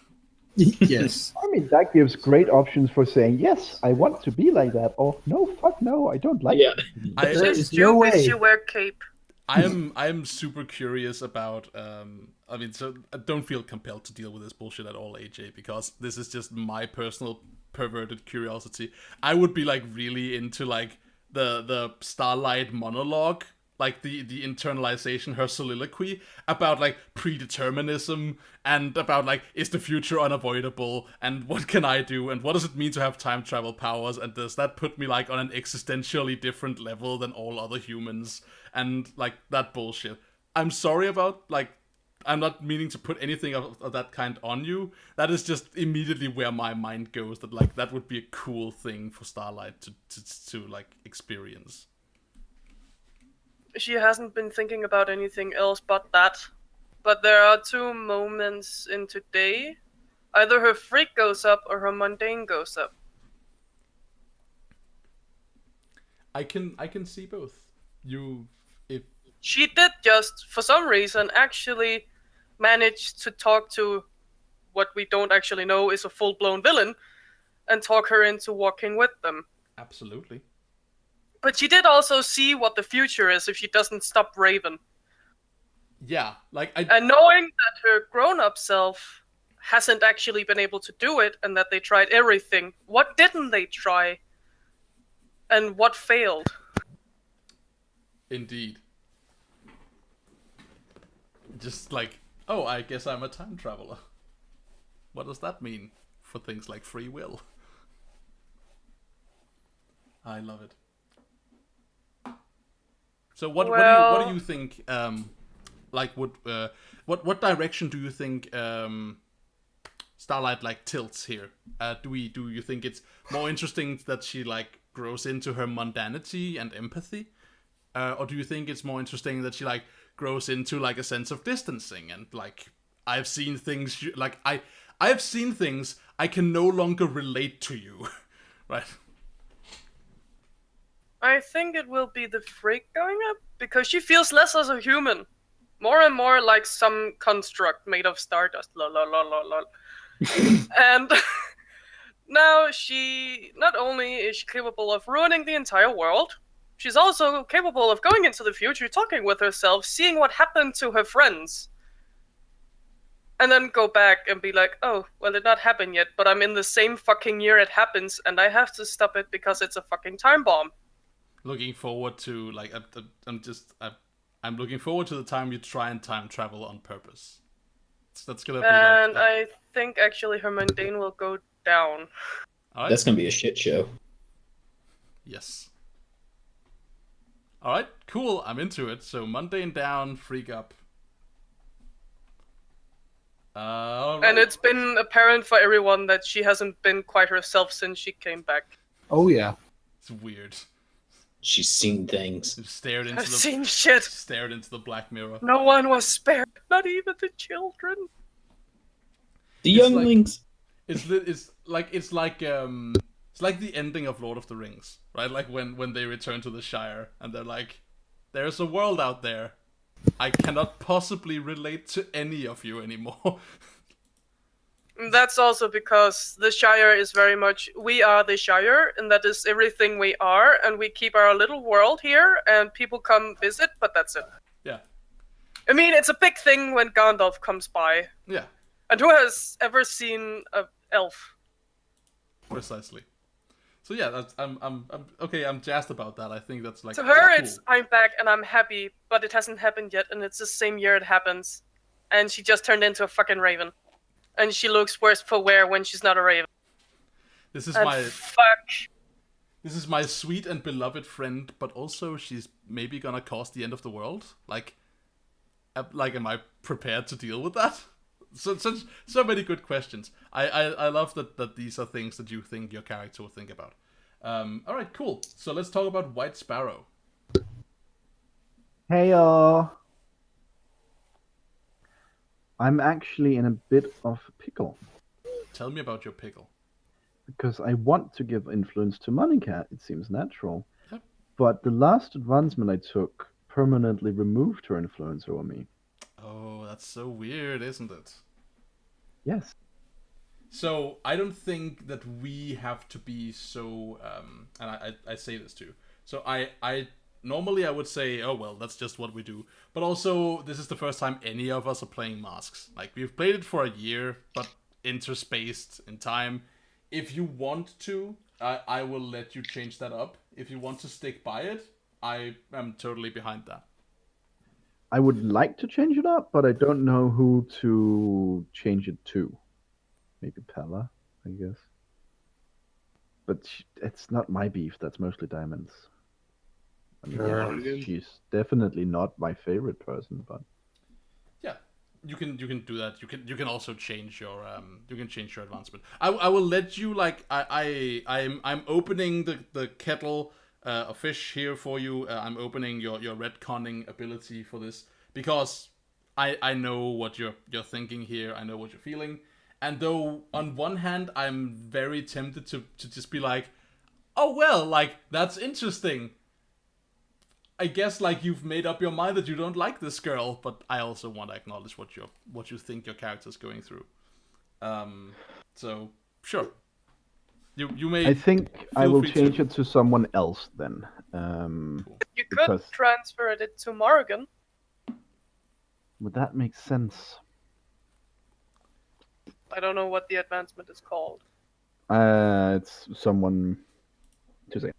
Yes. I mean, that gives great options for saying, yes, I want to be like that, or no, fuck no, I don't like it. There is no no way. She wear cape. I'm super curious about so I don't feel compelled to deal with this bullshit at all, AJ, because this is just my personal perverted curiosity. I would be like really into like the Starlight monologue, like the internalization, her soliloquy about like predeterminism and about like, is the future unavoidable and what can I do and what does it mean to have time travel powers and does that put me like on an existentially different level than all other humans and like that bullshit. I'm sorry about like, I'm not meaning to put anything of that kind on you. That is just immediately where my mind goes, that like that would be a cool thing for Starlight to like experience. She hasn't been thinking about anything else but that. But there are two moments in today. Either her freak goes up or her mundane goes up. I can see both. She did just, for some reason, actually manage to talk to what we don't actually know is a full-blown villain and talk her into walking with them. Absolutely. But she did also see what the future is if she doesn't stop Raven. Yeah, like and knowing that her grown-up self hasn't actually been able to do it and that they tried everything, what didn't they try? And what failed? Indeed. Just like, oh, I guess I'm a time traveler. What does that mean for things like free will? I love it. So what do you think? Like, what direction do you think Starlight like tilts here? Do you think it's more interesting that she like grows into her mundanity and empathy, or do you think it's more interesting that she like grows into like a sense of distancing and like I've seen things like I have seen things I can no longer relate to you, right? I think it will be the freak going up, because she feels less as a human. More and more like some construct made of stardust. Lol, lol, lol, lol, lol. And now she, not only is she capable of ruining the entire world, she's also capable of going into the future, talking with herself, seeing what happened to her friends. And then go back and be like, oh, well, it did not happen yet, but I'm in the same fucking year it happens, and I have to stop it because it's a fucking time bomb. Looking forward to, like, I'm looking forward to the time you try and time travel on purpose. That's gonna be and I think actually her mundane will go down. All right. That's gonna be a shit show. Yes. All right, cool. I'm into it. So mundane down, freak up. Right. And it's been apparent for everyone that she hasn't been quite herself since she came back. Oh yeah. It's weird. She's seen things. I've seen shit. Stared into the black mirror. No one was spared, not even the children. The younglings. It's like the ending of Lord of the Rings, right? Like when they return to the Shire and they're like, there's a world out there. I cannot possibly relate to any of you anymore. That's also because the Shire is very much, we are the Shire, and that is everything we are, and we keep our little world here, and people come visit, but that's it. Yeah. I mean, it's a big thing when Gandalf comes by. Yeah. And who has ever seen an elf? Precisely. So yeah, that's I'm okay. I'm jazzed about that. I think that's like to her, cool. It's I'm back and I'm happy, but it hasn't happened yet, and it's the same year it happens, and she just turned into a fucking raven, and she looks worse for wear when she's not a raven. This is This is my sweet and beloved friend, but also she's maybe gonna cause the end of the world. Like, am I prepared to deal with that? So many good questions. I love that these are things that you think your character will think about. All right, cool. So let's talk about White Sparrow. Hey y'all. I'm actually in a bit of a pickle. Tell me about your pickle. Because I want to give influence to Monica, it seems natural. Yep. But the last advancement I took permanently removed her influence over me. Oh, that's so weird, isn't it? Yes. So I don't think that we have to be so. And I say this too. So I normally I would say, oh well, that's just what we do. But also, this is the first time any of us are playing Masks. Like, we've played it for a year, but interspaced in time. If you want to, I will let you change that up. If you want to stick by it, I am totally behind that. I would like to change it up, but I don't know who to change it to. Maybe Pella, I guess. But it's not my beef. That's mostly Diamond's. I mean, she's definitely not my favorite person, but yeah, you can do that. You can also change your advancement. I will let you, like, I'm opening the kettle of fish here for you. I'm opening your retconning ability for this because I know what you're thinking here. I know what you're feeling. And though on one hand I'm very tempted to just be like, oh well, like, that's interesting. I guess, like, you've made up your mind that you don't like this girl, but I also want to acknowledge what you think your character's going through. So sure, you may. I think I will change it to someone else then. You could transfer it to Morrigan. Would that make sense? I don't know what the advancement is called. It's someone. 2 seconds.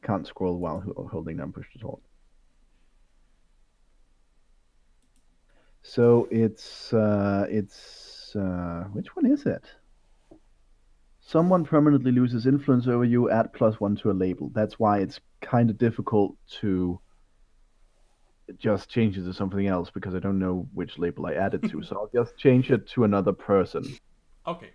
Can't scroll while holding down push to talk. So it's which one is it? Someone permanently loses influence over you, add +1 to a label. That's why it's kind of difficult to just change it to something else, because I don't know which label I add it to. So I'll just change it to another person. Okay.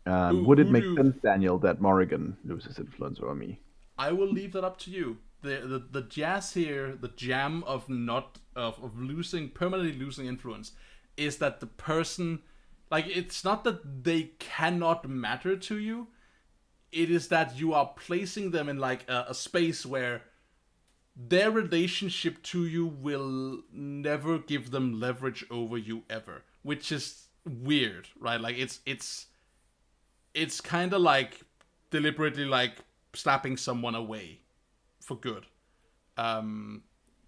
Would it make sense, Daniel, that Morrigan loses influence over me? I will leave that up to you. The jazz here, the jam of permanently losing influence, is that the person, like, it's not that they cannot matter to you. It is that you are placing them in, like, a space where their relationship to you will never give them leverage over you ever, which is weird, right? Like, it's kind of like deliberately, like, slapping someone away for good.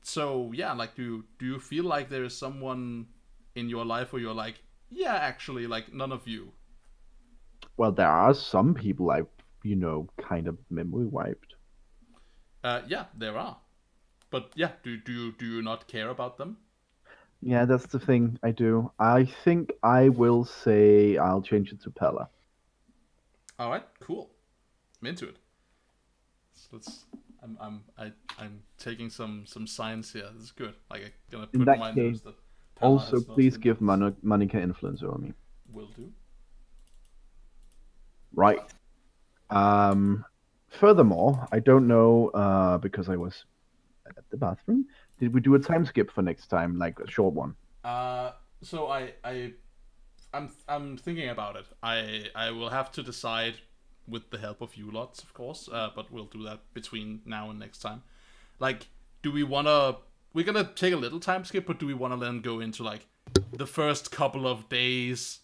So yeah, like do you feel like there is someone in your life where you're like, yeah, actually, like none of you? Well, there are some people I've, kind of memory wiped. Yeah, there are. But yeah, do you not care about them? Yeah, that's the thing I do. I think I will say I'll change it to Pella. All right, cool. I'm into it. So I'm taking some signs here. This is good. Like I'm gonna In put that my case, notes that Pella also, has not please seen give this. Monica influence over me. Will do. Right. Furthermore, I don't know, because I was at the bathroom. Did we do a time skip for next time, like a short one? So I'm thinking about it. I will have to decide with the help of you lots, of course. But we'll do that between now and next time. Like, do we wanna? We're gonna take a little time skip, but do we wanna then go into like the first couple of days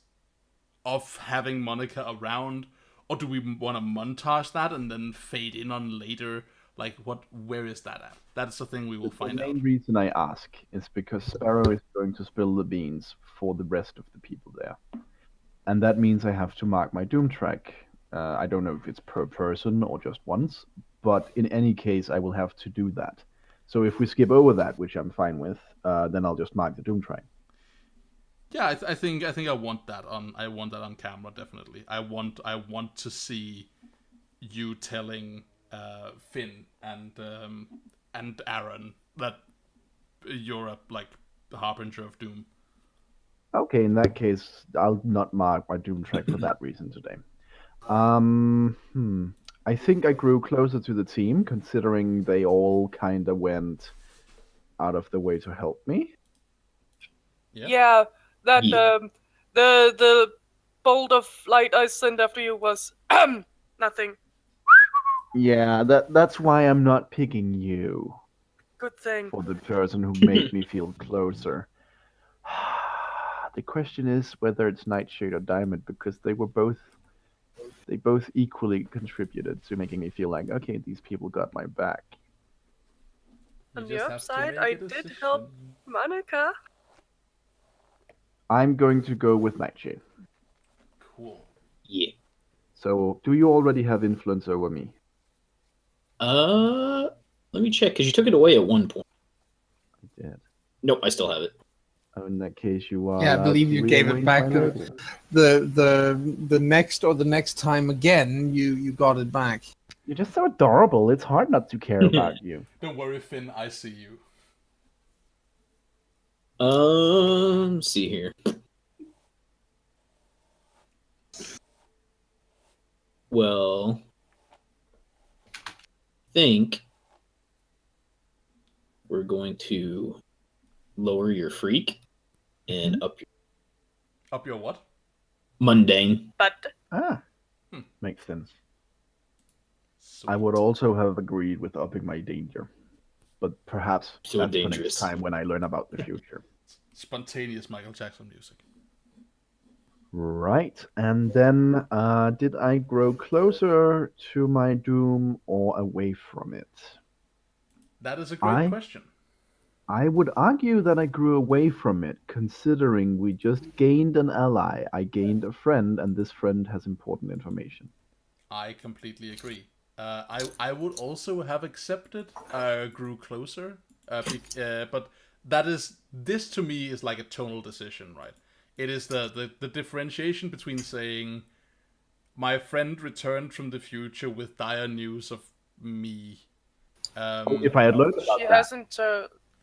of having Monica around, or do we want to montage that and then fade in on later? Like, where is that at? That's the thing we will find The out. main reason I ask is because Sparrow is going to spill the beans for the rest of the people there. And that means I have to mark my Doom track. I don't know if it's per person or just once, but in any case, I will have to do that. So if we skip over that, which I'm fine with, then I'll just mark the Doom track. Yeah, I think I want that on. I want that on camera, definitely. I want to see you telling Finn and Aaron that you're a like harbinger of doom. Okay, in that case, I'll not mark my Doom track for that reason today. I think I grew closer to the team, considering they all kind of went out of the way to help me. Yeah, that Yeah. the bolt of light I sent after you was nothing. Yeah, that's why I'm not picking you Good thing. for the person who made me feel closer. The question is whether it's Nightshade or Diamond, because they both equally contributed to making me feel like, okay, these people got my back. On the upside, I did help Monica. I'm going to go with Nightshade. Cool. Yeah. So, do you already have influence over me? Let me check, because you took it away at one point. I did. Nope, I still have it. Oh, in that case, you are. Yeah, I believe you gave it back the next time again. You got it back. You're just so adorable. It's hard not to care about you. Don't worry, Finn. I see you. Let's see here. Well, think we're going to lower your freak and up your what? mundane. But Makes sense. Sweet. I would also have agreed with upping my danger, but perhaps So that's dangerous. for next time when I learn about the future. Spontaneous Michael Jackson music. Right, and then did I grow closer to my doom or away from it? That is a great question. I would argue that I grew away from it, considering we just gained an ally. I gained a friend, and this friend has important information. I completely agree. I would also have accepted grew closer, but this to me is like a tonal decision, right? It is the differentiation between saying my friend returned from the future with dire news of me. If I had learned about she that, hasn't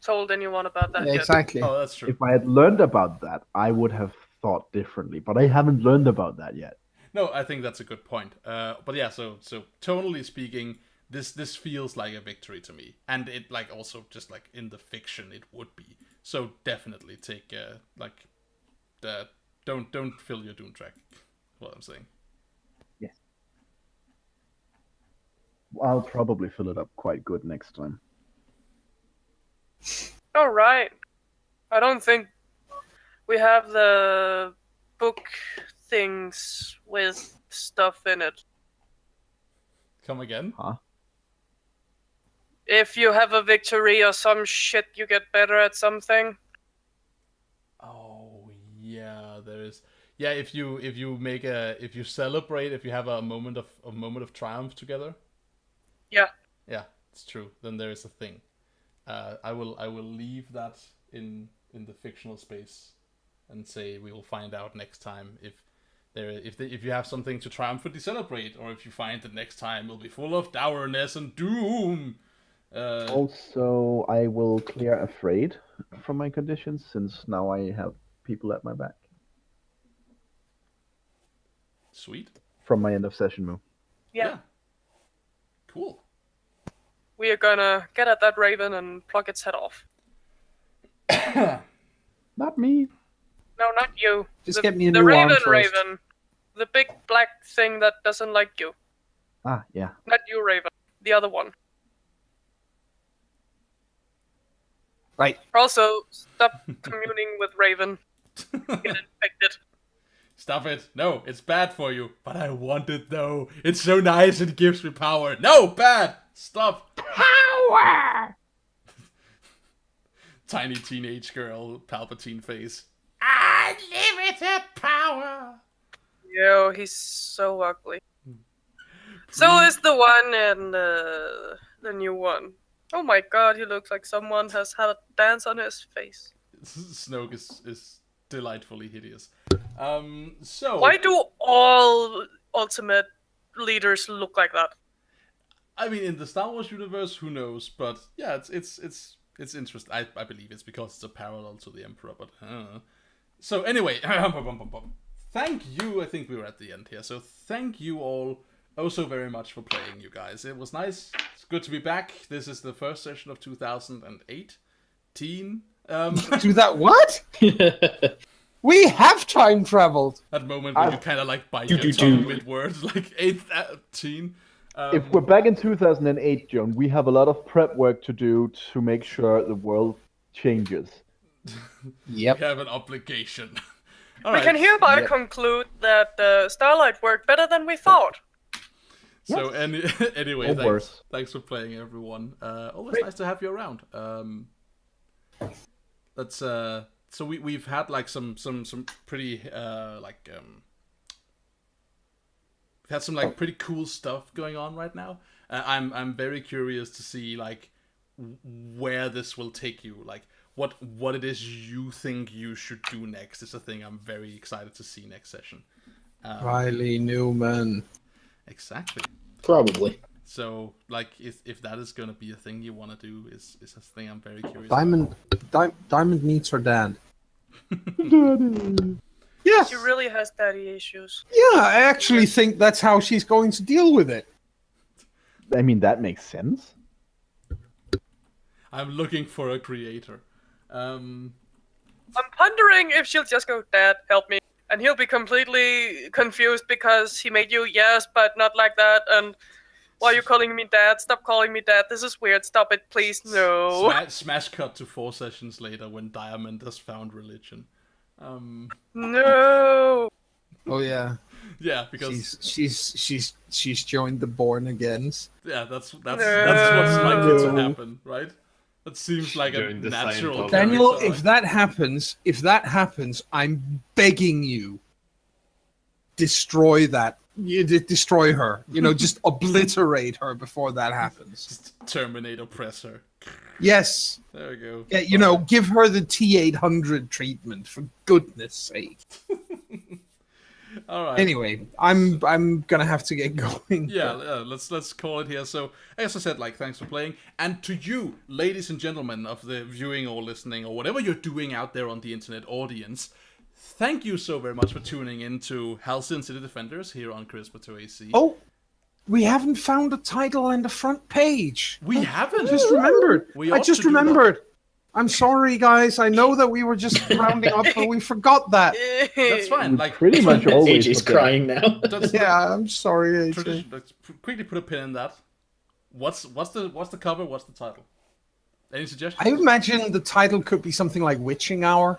told anyone about that yet. Exactly. Oh, that's true. if I had learned about that, I would have thought differently. But I haven't learned about that yet. No, I think that's a good point. But yeah, so tonally speaking, this feels like a victory to me, and it like also just like in the fiction it would be. So definitely take don't fill your doom track. What I'm saying. Yes. I'll probably fill it up quite good next time. All right. I don't think we have the book things with stuff in it. Come again? Huh? If you have a victory or some shit, you get better at something. Oh yeah, there is. Yeah, if you celebrate, if you have a moment of triumph together. Yeah. Yeah, it's true. Then there is a thing. I will leave that in the fictional space, and say we will find out next time if you have something to triumphantly celebrate, or if you find that next time will be full of dourness and doom. Also, I will clear afraid from my conditions, since now I have people at my back. Sweet. From my end of session move. Yeah. Cool. We are gonna get at that raven and pluck its head off. Not me. No, not you. Just get me a the new raven, arm first. Raven. The big black thing that doesn't like you. Ah, yeah. Not you, Raven. The other one. Right. Also, stop communing with Raven. Get infected. Stop it. No, it's bad for you. But I want it though. It's so nice, it gives me power. No, bad. Stop. Power! Tiny teenage girl, Palpatine face. Unlimited power. Yo, he's so ugly. So is the one in the new one. Oh my god, he looks like someone has had a dance on his face. Snoke is delightfully hideous. So why do all ultimate leaders look like that? I mean, in the Star Wars universe, who knows? But yeah, it's interesting. I believe it's because it's a parallel to the Emperor. But so anyway, thank you. I think we were at the end here. So thank you all so very much for playing, you guys. It was nice. It's good to be back. This is the first session of 2018. Do that what? We have time traveled. That moment when you kind of like bite your tongue mid-word, like 18. If we're back in 2008, John, we have a lot of prep work to do to make sure the world changes. Yep. We have an obligation. We can hereby conclude that Starlight worked better than we thought. So anyway, thanks for playing, everyone. Always nice to have you around. Let's so we've had like some pretty we've had some like pretty cool stuff going on right now. I'm very curious to see like where this will take you, like what it is you think you should do next is a thing I'm very excited to see next session. Riley Newman. Exactly. Probably. So, like, if that is going to be a thing you want to do, is a thing I'm very curious Diamond needs her dad. Daddy. Yes. She really has daddy issues. Yeah, I actually think that's how she's going to deal with it. I mean, that makes sense. I'm looking for a creator. I'm pondering if she'll just go, Dad, help me. And he'll be completely confused because he made you, yes, but not like that. And why are you calling me Dad? Stop calling me Dad. This is weird. Stop it, please. No. Smash cut to 4 sessions later when Diamond has found religion. No. Oh yeah. Yeah, because she's joined the Born Agains. Yeah, that's what's likely to happen, right? That seems like a natural. Daniel, if that happens, I'm begging you, destroy that. Destroy her. Just obliterate her before that happens. Just terminate, oppress her. Yes. There we go. Yeah, give her the T-800 treatment, for goodness sake. All right. Anyway, I'm gonna have to get going. Yeah, let's call it here. So, as I said, thanks for playing, and to you, ladies and gentlemen of the viewing or listening or whatever you're doing out there on the internet, audience, thank you so very much for tuning in to Halcyon City Defenders here on CharismaToAC. Oh, we haven't found a title and a front page. We haven't. I just remembered. I'm sorry, guys. I know that we were just rounding up, but we forgot that. That's fine. Pretty much always. AJ's crying now. I'm sorry, AJ. Let's quickly put a pin in that. What's the cover? What's the title? Any suggestions? I imagine the title could be something like Witching Hour.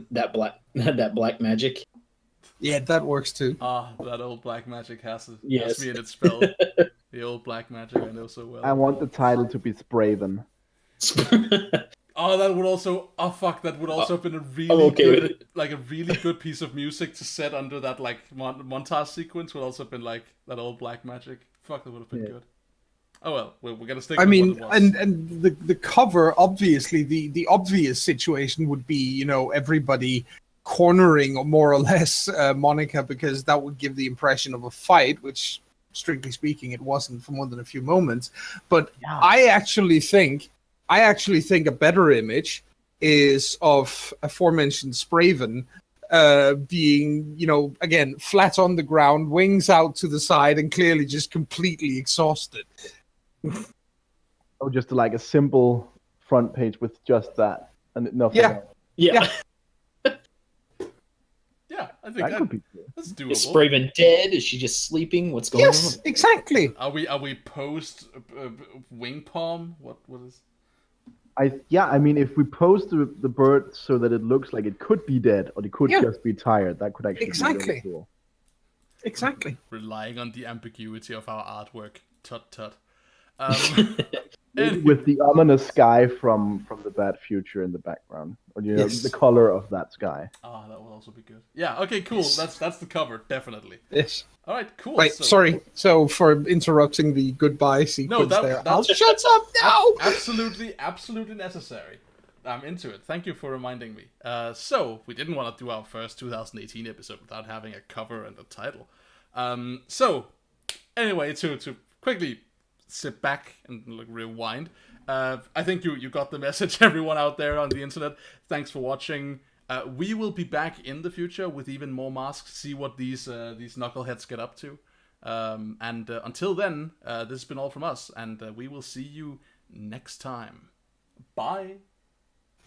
That black magic. Yeah, that works too. That old black magic has me Yes. in its spell. The old black magic I know so well. I want the title to be Spraven. Oh, that would also. Oh fuck, that would also have been a really good, like a really good piece of music to set under that like montage sequence. Would also have been like that old black magic. Fuck, that would have been good. Oh well, we're gonna stick. I with mean, what it was. and the cover, obviously, the obvious situation would be, everybody cornering more or less Monica, because that would give the impression of a fight, which, strictly speaking, it wasn't for more than a few moments. But Yeah. I actually think a better image is of aforementioned Spraven being, again, flat on the ground, wings out to the side, and clearly just completely exhausted. Or just like a simple front page with just that and nothing Yeah. else. Yeah. Yeah, I think That could be cool. that's doable. Is Spraven dead? Is she just sleeping? What's going Yes, on? exactly. Are we post wing palm? What is? I mean, if we pose the bird so that it looks like it could be dead or it could just be tired, that could actually be really cool. Exactly. Relying on the ambiguity of our artwork. Tut tut. Maybe with the ominous sky from the bad future in the background, or the color of that sky. Ah, that will also be good. Yeah. Okay. Cool. Yes. That's the cover, definitely. Yes. All right. Cool. Right, sorry. So for interrupting the goodbye sequence there. I'll shut up now! Absolutely necessary. I'm into it. Thank you for reminding me. So, we didn't want to do our first 2018 episode without having a cover and a title. So, anyway, to quickly sit back and rewind, I think you got the message, everyone out there on the internet. Thanks for watching. We will be back in the future with even more masks, see what these knuckleheads get up to. And until then, this has been all from us, and we will see you next time. Bye.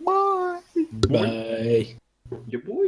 Bye! Bye. Your boy.